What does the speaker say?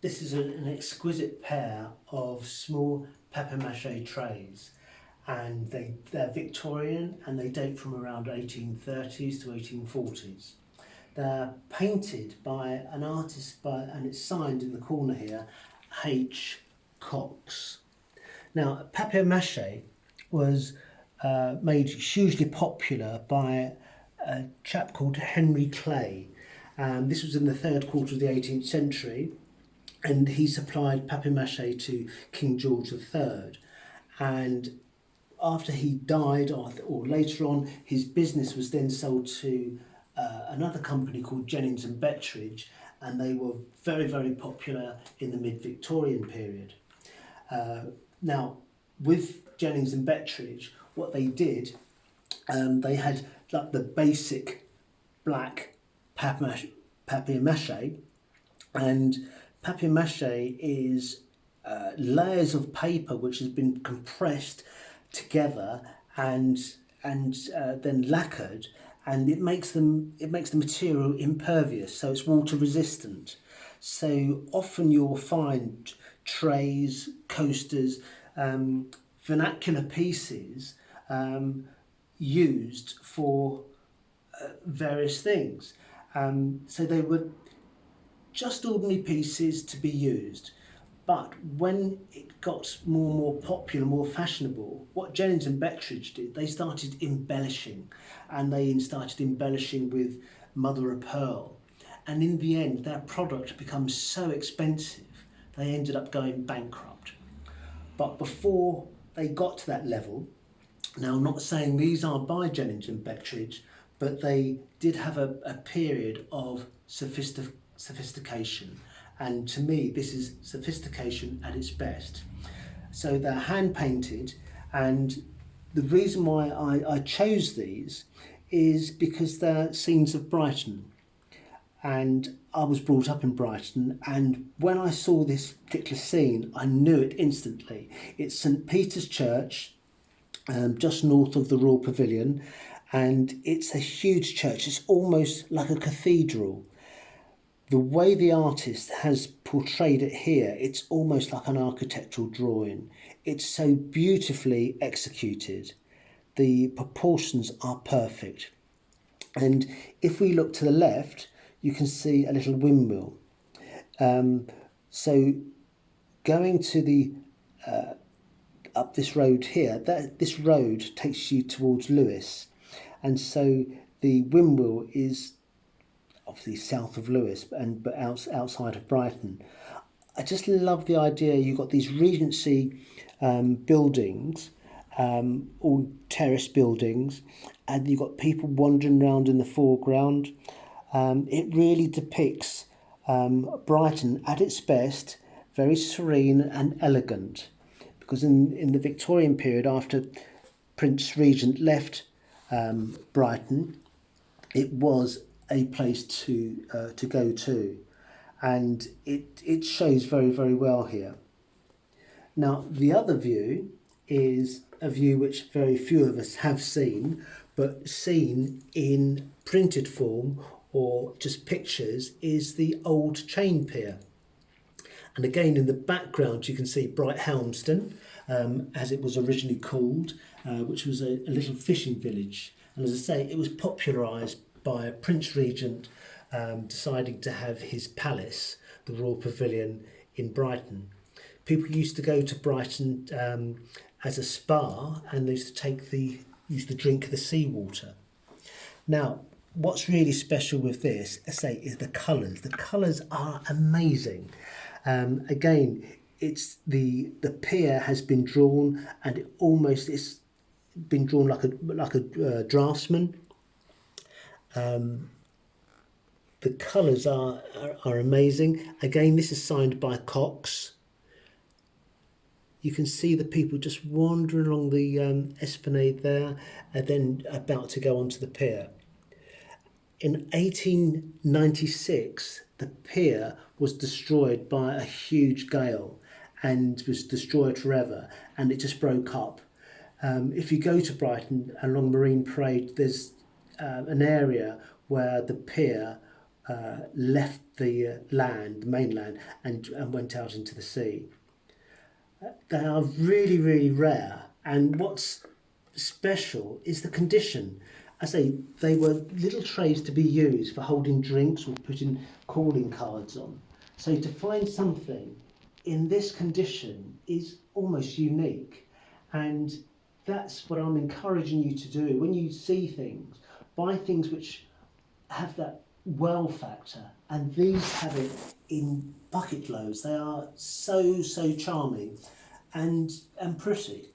This is an exquisite pair of small papier-mâché trays, and they're Victorian and they date from around 1830s to 1840s. They're painted by an artist and it's signed in the corner here, H. Cox. Now, papier-mâché was made hugely popular by a chap called Henry Clay. This was in the third quarter of the 18th century, and he supplied papier-mâché to King George III. And after he died, or later on, his business was then sold to another company called Jennings and Bettridge, and they were very, very popular in the mid-Victorian period. Now, with Jennings and Bettridge, what they did, they had like the basic black papier-mâché, and papier-mâché is layers of paper which has been compressed together and then lacquered, and it makes the material impervious, so it's water resistant. So often you'll find trays, coasters, vernacular pieces used for various things. So they were just ordinary pieces to be used. But when it got more and more popular, more fashionable, what Jennings and Bettridge did, they started embellishing, and they started embellishing with mother of pearl. And in the end, their product becomes so expensive, they ended up going bankrupt. But before they got to that level, now I'm not saying these are by Jennings and Bettridge, but they did have a period of sophistication. And to me, this is sophistication at its best. So they're hand painted, and the reason why I chose these is because they're scenes of Brighton. And I was brought up in Brighton, and when I saw this particular scene, I knew it instantly. It's St Peter's Church, just north of the Royal Pavilion, and it's a huge church. It's almost like a cathedral. The way the artist has portrayed it here, it's almost like an architectural drawing. It's so beautifully executed. The proportions are perfect. And if we look to the left, you can see a little windmill. So going to the up this road here, this road takes you towards Lewes, and so the windmill is obviously south of Lewes but outside of Brighton. I just love the idea. You've got these Regency buildings, all terrace buildings, and you've got people wandering around in the foreground. It really depicts Brighton at its best, very serene and elegant. Because in the Victorian period, after Prince Regent left Brighton, it was a place to go to, and it shows very, very well here. Now, the other view is a view which very few of us have seen, but seen in printed form or just pictures, is the old chain pier. And again, in the background, you can see Brighthelmston, as it was originally called, which was a little fishing village. And as I say, it was popularised by Prince Regent deciding to have his palace, the Royal Pavilion, in Brighton. People used to go to Brighton as a spa, and they used to drink the seawater. Now, what's really special with this, I say, is the colours. The colours are amazing. Again, it's the pier has been drawn, and it's been drawn like a draftsman. The colours are amazing. Again, this is signed by Cox. You can see the people just wandering along the esplanade there, and then about to go onto the pier. In 1896, the pier was destroyed by a huge gale and was destroyed forever, and it just broke up. If you go to Brighton along Marine Parade, there's an area where the pier left the land, the mainland, and went out into the sea. They are really, really rare. And what's special is the condition. I say they were little trays to be used for holding drinks or putting calling cards on. So to find something in this condition is almost unique. And that's what I'm encouraging you to do. When you see things, buy things which have that wow factor. And these have it in bucket loads. They are so, so charming and pretty.